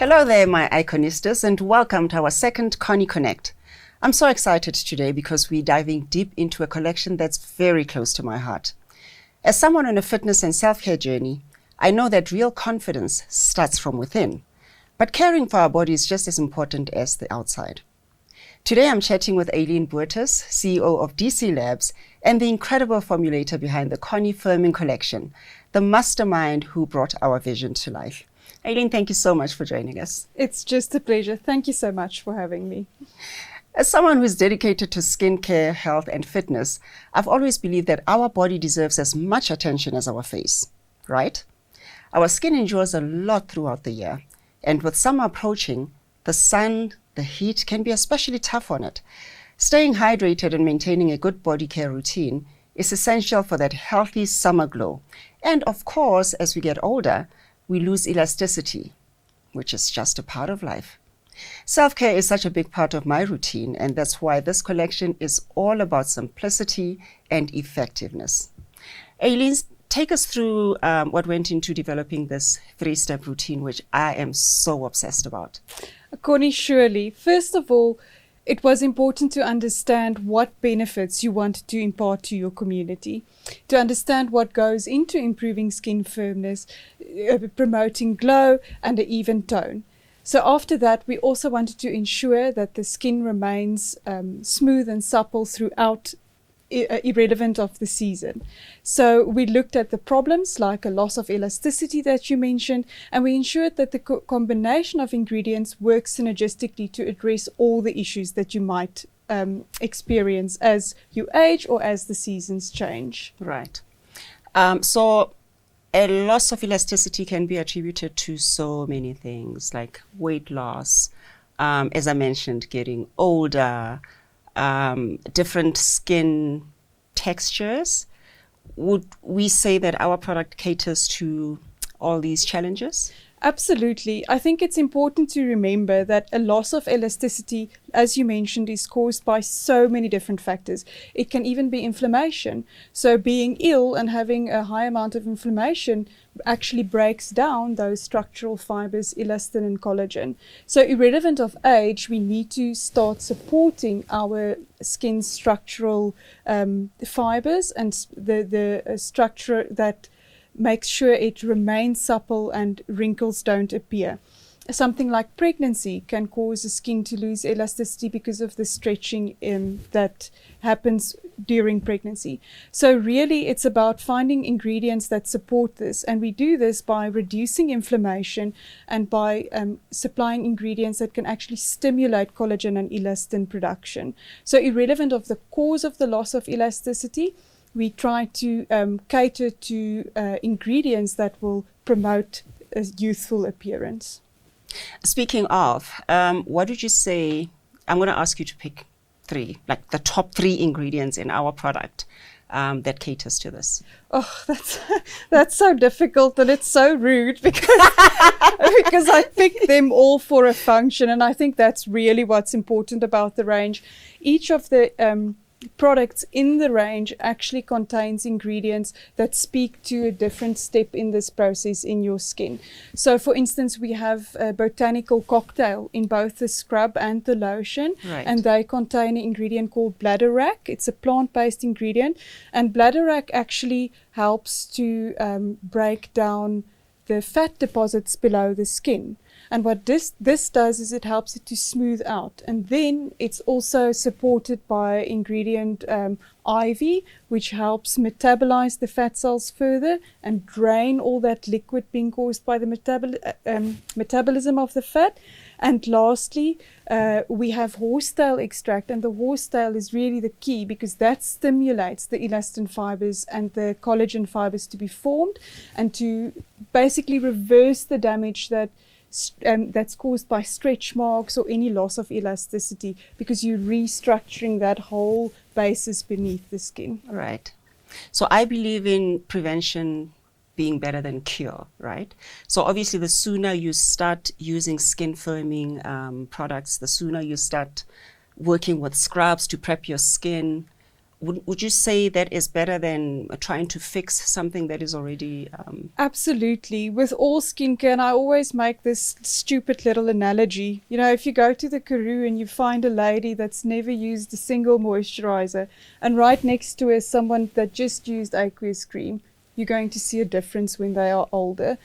Hello there, my Iconistas, and welcome to our second Connie Connect. I'm so excited today because we're diving deep into a collection that's very close to my heart. As someone on a fitness and self-care journey, I know that real confidence starts from within, but caring for our body is just as important as the outside. Today I'm chatting with Eileen, CEO of DC Labs and the incredible formulator behind the Connie Firming Collection, the mastermind who brought our vision to life. Eileen, thank you so much for joining us. It's just a pleasure. Thank you so much for having me. As someone who's dedicated to skincare, health, and fitness, I've always believed that our body deserves as much attention as our face, right? Our skin endures a lot throughout the year, and with summer approaching, the sun, the heat can be especially tough on it. Staying hydrated and maintaining a good body care routine is essential for that healthy summer glow. And of course, as we get older, we lose elasticity, which is just a part of life. Self-care is such a big part of my routine, and that's why this collection is all about simplicity and effectiveness. Eileen, take us through what went into developing this 3-step routine, which I am so obsessed about. Connie, surely. First of all, it was important to understand what benefits you want to impart to your community, to understand what goes into improving skin firmness, promoting glow and an even tone. So after that, we also wanted to ensure that the skin remains smooth and supple throughout, irrelevant of the season. So we looked at the problems like a loss of elasticity that you mentioned, and we ensured that the combination of ingredients works synergistically to address all the issues that you might experience as you age or as the seasons change. Right. So a loss of elasticity can be attributed to so many things like weight loss, as I mentioned, getting older, different skin textures. Would we say that our product caters to all these challenges? Absolutely. I think it's important to remember that a loss of elasticity, as you mentioned, is caused by so many different factors. It can even be inflammation. So being ill and having a high amount of inflammation actually breaks down those structural fibers, elastin and collagen. So irrelevant of age, we need to start supporting our skin structural fibers and the structure that makes sure it remains supple and wrinkles don't appear. Something like pregnancy can cause the skin to lose elasticity because of the stretching that happens during pregnancy. So really it's about finding ingredients that support this, and we do this by reducing inflammation and by supplying ingredients that can actually stimulate collagen and elastin production. So irrelevant of the cause of the loss of elasticity, we try to cater to ingredients that will promote a youthful appearance. Speaking of, what would you say, I'm going to ask you to pick 3, like the top 3 ingredients in our product that caters to this. Oh, that's so difficult, and it's so rude because I picked them all for a function, and I think that's really what's important about the range. Each of the products in the range actually contains ingredients that speak to a different step in this process in your skin. So for instance, we have a botanical cocktail in both the scrub and the lotion, right, and they contain an ingredient called bladderwrack. It's a plant-based ingredient, and bladderwrack actually helps to break down the fat deposits below the skin. And what this does is it helps it to smooth out. And then it's also supported by ingredient ivy, which helps metabolize the fat cells further and drain all that liquid being caused by the metabolism of the fat. And lastly, we have horsetail extract, and the horsetail is really the key because that stimulates the elastin fibers and the collagen fibers to be formed and to basically reverse the damage that's caused by stretch marks or any loss of elasticity, because you're restructuring that whole basis beneath the skin. Right. So I believe in prevention being better than cure, right? So obviously the sooner you start using skin firming products, the sooner you start working with scrubs to prep your skin, would you say that is better than trying to fix something that is already... Absolutely. With all skincare, and I always make this stupid little analogy. You know, if you go to the Karoo and you find a lady that's never used a single moisturizer, and right next to her someone that just used aqueous cream, you're going to see a difference when they are older.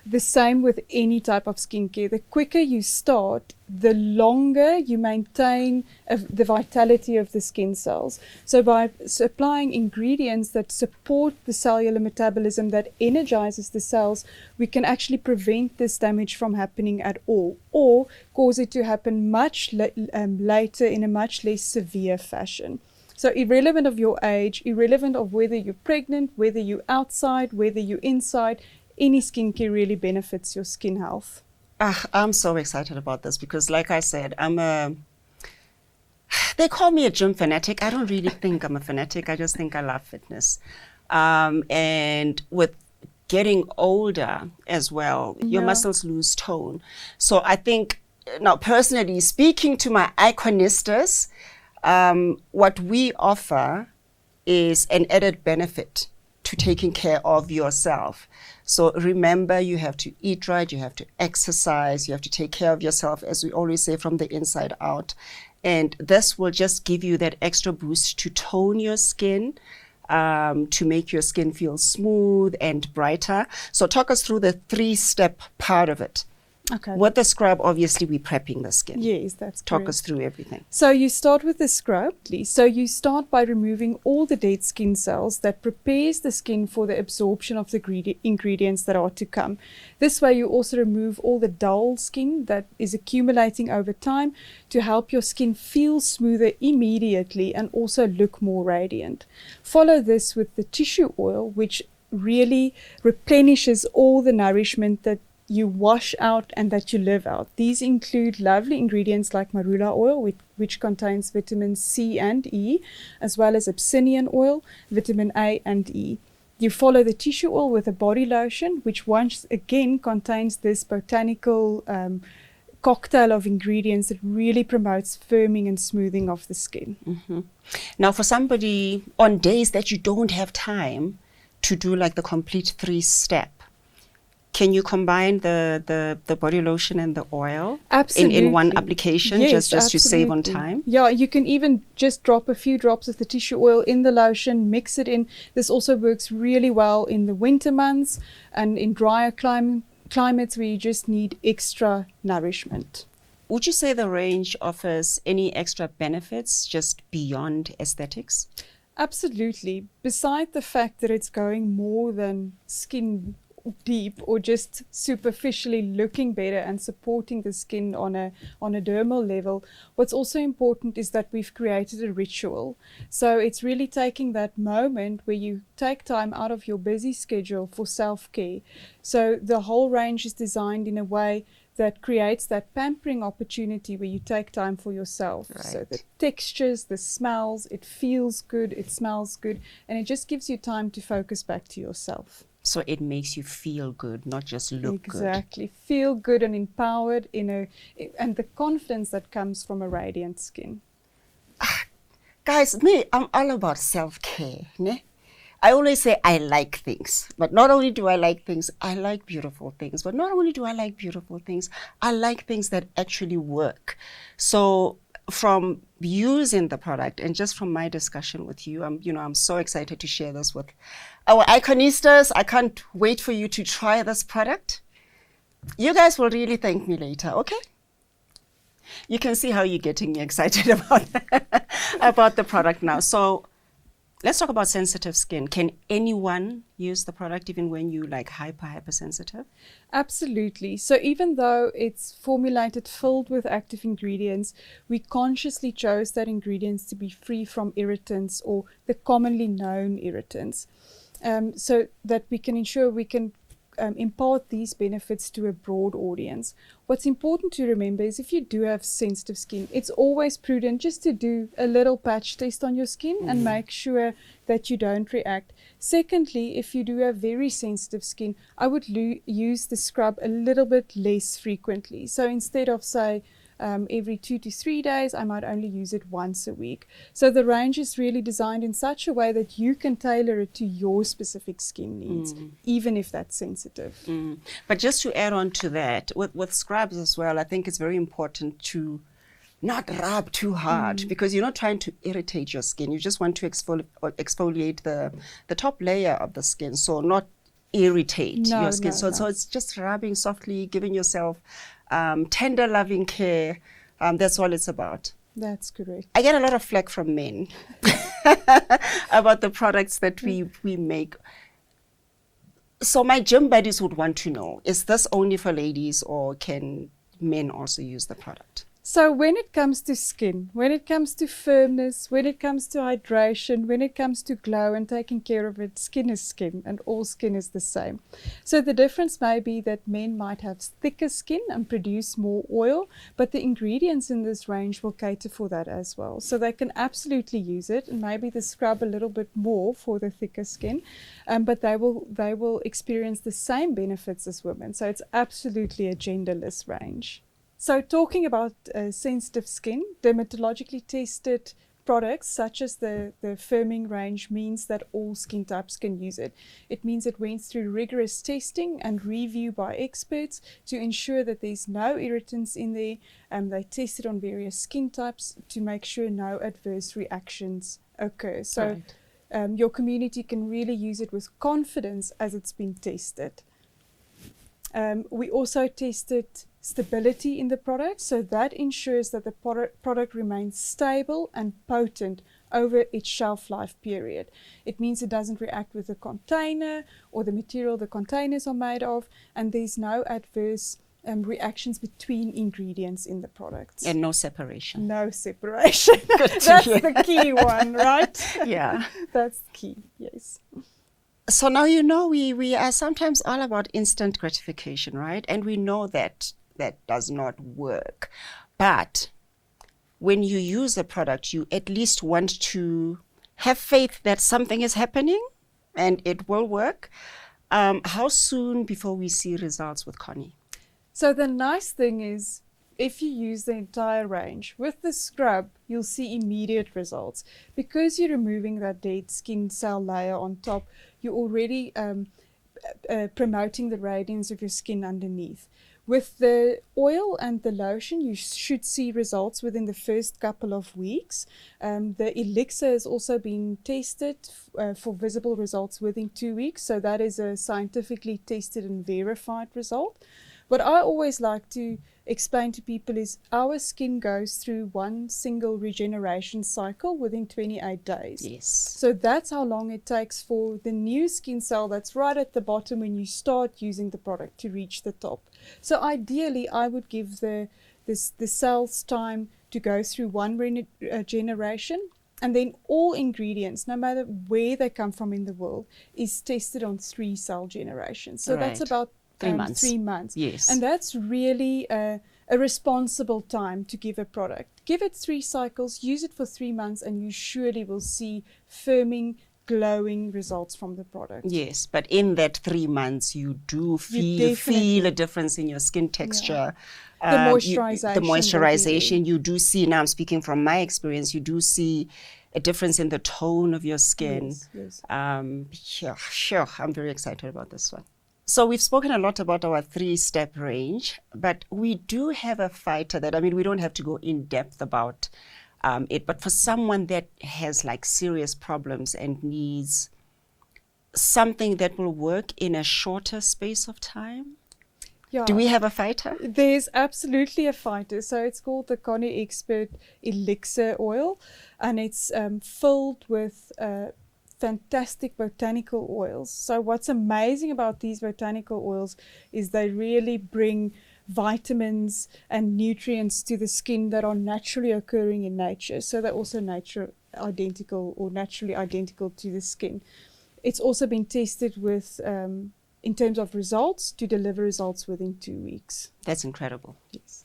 The same with any type of skincare. The quicker you start, the longer you maintain the vitality of the skin cells. So by supplying ingredients that support the cellular metabolism, that energizes the cells, we can actually prevent this damage from happening at all, or cause it to happen much later in a much less severe fashion. So irrelevant of your age, irrelevant of whether you're pregnant, whether you're outside, whether you're inside, any skincare really benefits your skin health. I'm so excited about this because, like I said, they call me a gym fanatic. I don't really think I'm a fanatic. I just think I love fitness. And with getting older as well, your muscles lose tone. So I think, now personally speaking to my iconistas, what we offer is an added benefit to taking care of yourself. So remember, you have to eat right, you have to exercise, you have to take care of yourself, as we always say, from the inside out. And this will just give you that extra boost to tone your skin, to make your skin feel smooth and brighter. So talk us through the 3-step part of it. Okay. With the scrub, obviously, we're prepping the skin. Yes, that's Talk correct. us through everything. So you start with the scrub. So you start by removing all the dead skin cells that prepares the skin for the absorption of the ingredients that are to come. This way you also remove all the dull skin that is accumulating over time to help your skin feel smoother immediately and also look more radiant. Follow this with the tissue oil, which really replenishes all the nourishment that you wash out and that you live out. These include lovely ingredients like marula oil, which contains vitamins C and E, as well as abyssinian oil, vitamin A and E. You follow the tissue oil with a body lotion, which once again contains this botanical cocktail of ingredients that really promotes firming and smoothing of the skin. Mm-hmm. Now, for somebody on days that you don't have time to do like the complete 3-step, can you combine the body lotion and the oil in one application, yes, just to save on time? Yeah, you can even just drop a few drops of the tissue oil in the lotion, mix it in. This also works really well in the winter months and in drier climates where you just need extra nourishment. Would you say the range offers any extra benefits just beyond aesthetics? Absolutely. Beside the fact that it's going more than skin deep or just superficially looking better and supporting the skin on a dermal level, what's also important is that we've created a ritual. So it's really taking that moment where you take time out of your busy schedule for self-care. So the whole range is designed in a way that creates that pampering opportunity where you take time for yourself. Right. So the textures, the smells, it feels good, it smells good, and it just gives you time to focus back to yourself. So it makes you feel good, not just look good. Exactly. Feel good and empowered and the confidence that comes from a radiant skin. Guys, I'm all about self-care. Ne? I always say I like things, but not only do I like things, I like beautiful things. But not only do I like beautiful things, I like things that actually work. So from using the product and just from my discussion with you, I'm so excited to share this with our iconistas. I can't wait for you to try this product. You guys will really thank me later, okay? You can see how you're getting me excited about the product now. So let's talk about sensitive skin. Can anyone use the product even when you like hypersensitive? Absolutely. So even though it's formulated filled with active ingredients, we consciously chose that ingredients to be free from irritants or the commonly known irritants, so that we can ensure we can impart these benefits to a broad audience. What's important to remember is if you do have sensitive skin, it's always prudent just to do a little patch test on your skin and make sure that you don't react. Secondly, if you do have very sensitive skin, I would use the scrub a little bit less frequently. So instead of, say, every 2 to 3 days. I might only use it once a week. So the range is really designed in such a way that you can tailor it to your specific skin needs, even if that's sensitive. But just to add on to that, with scrubs as well, I think it's very important to not rub too hard, because you're not trying to irritate your skin. You just want to exfoliate the top layer of the skin, so not irritate your skin. So it's just rubbing softly, giving yourself tender, loving care. That's all it's about. That's correct. I get a lot of flack from men about the products that we make. So my gym buddies would want to know, is this only for ladies, or can men also use the product? So when it comes to skin, when it comes to firmness, when it comes to hydration, when it comes to glow and taking care of it, skin is skin, and all skin is the same. So the difference may be that men might have thicker skin and produce more oil, but the ingredients in this range will cater for that as well. So they can absolutely use it, and maybe the scrub a little bit more for the thicker skin, but they will experience the same benefits as women. So it's absolutely a genderless range. So talking about sensitive skin, dermatologically tested products such as the firming range means that all skin types can use it. It means it went through rigorous testing and review by experts to ensure that there's no irritants in there. They tested on various skin types to make sure no adverse reactions occur. So your community can really use it with confidence as it's been tested. We also tested stability in the product, so that ensures that the product remains stable and potent over its shelf life period. It means it doesn't react with the container or the material the containers are made of, and there's no adverse reactions between ingredients in the product. And no separation. No separation. That's the key one, right? Yeah. That's key, yes. So now we are sometimes all about instant gratification, right? And we know that does not work. But when you use a product, you at least want to have faith that something is happening and it will work. How soon before we see results with Connie? So the nice thing is, if you use the entire range, with the scrub, you'll see immediate results. Because you're removing that dead skin cell layer on top, you're already promoting the radiance of your skin underneath. With the oil and the lotion, you should see results within the first couple of weeks. The elixir has also been tested for visible results within 2 weeks. So that is a scientifically tested and verified result. What I always like to explain to people is our skin goes through one single regeneration cycle within 28 days. Yes. So that's how long it takes for the new skin cell that's right at the bottom when you start using the product to reach the top. So ideally, I would give the cells time to go through one regeneration, and then all ingredients, no matter where they come from in the world, is tested on 3 cell generations. So that's about 3 months. 3 months. Yes. And that's really a responsible time to give a product. Give it 3 cycles, use it for 3 months, and you surely will see firming, glowing results from the product. Yes, but in that 3 months, you do feel a difference in your skin texture. Yeah. The moisturization. You do see, now I'm speaking from my experience, you do see a difference in the tone of your skin. Yes. Sure, I'm very excited about this one. So we've spoken a lot about our 3-step range, but we do have a fighter that, we don't have to go in depth about it, but for someone that has like serious problems and needs something that will work in a shorter space of time. Yeah. Do we have a fighter? There's absolutely a fighter. So it's called the Connie Expert Elixir Oil, and it's filled with fantastic botanical oils. So what's amazing about these botanical oils is they really bring vitamins and nutrients to the skin that are naturally occurring in nature. So they're also naturally identical to the skin. It's also been tested with in terms of results to deliver results within 2 weeks. That's incredible. Yes.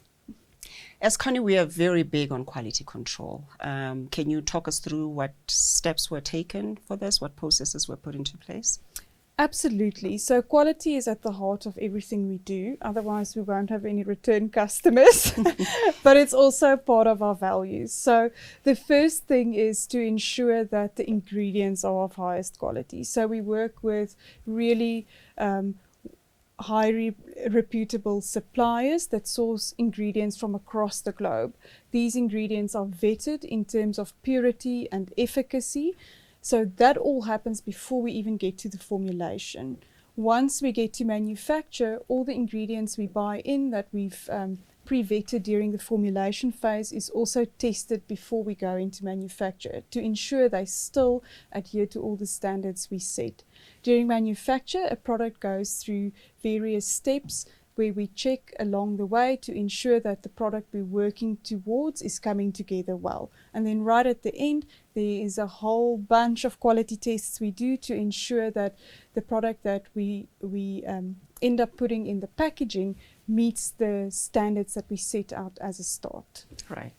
As Connie, we are very big on quality control. Can you talk us through what steps were taken for this, what processes were put into place? Absolutely. So quality is at the heart of everything we do. Otherwise, we won't have any return customers. But it's also part of our values. So the first thing is to ensure that the ingredients are of highest quality. So we work with really reputable suppliers that source ingredients from across the globe. These ingredients are vetted in terms of purity and efficacy. So that all happens before we even get to the formulation. Once we get to manufacture, all the ingredients we buy in that we've pre-vetted during the formulation phase is also tested before we go into manufacture to ensure they still adhere to all the standards we set. During manufacture, a product goes through various steps where we check along the way to ensure that the product we're working towards is coming together well. And then right at the end, there is a whole bunch of quality tests we do to ensure that the product that we end up putting in the packaging meets the standards that we set out as a start. Right.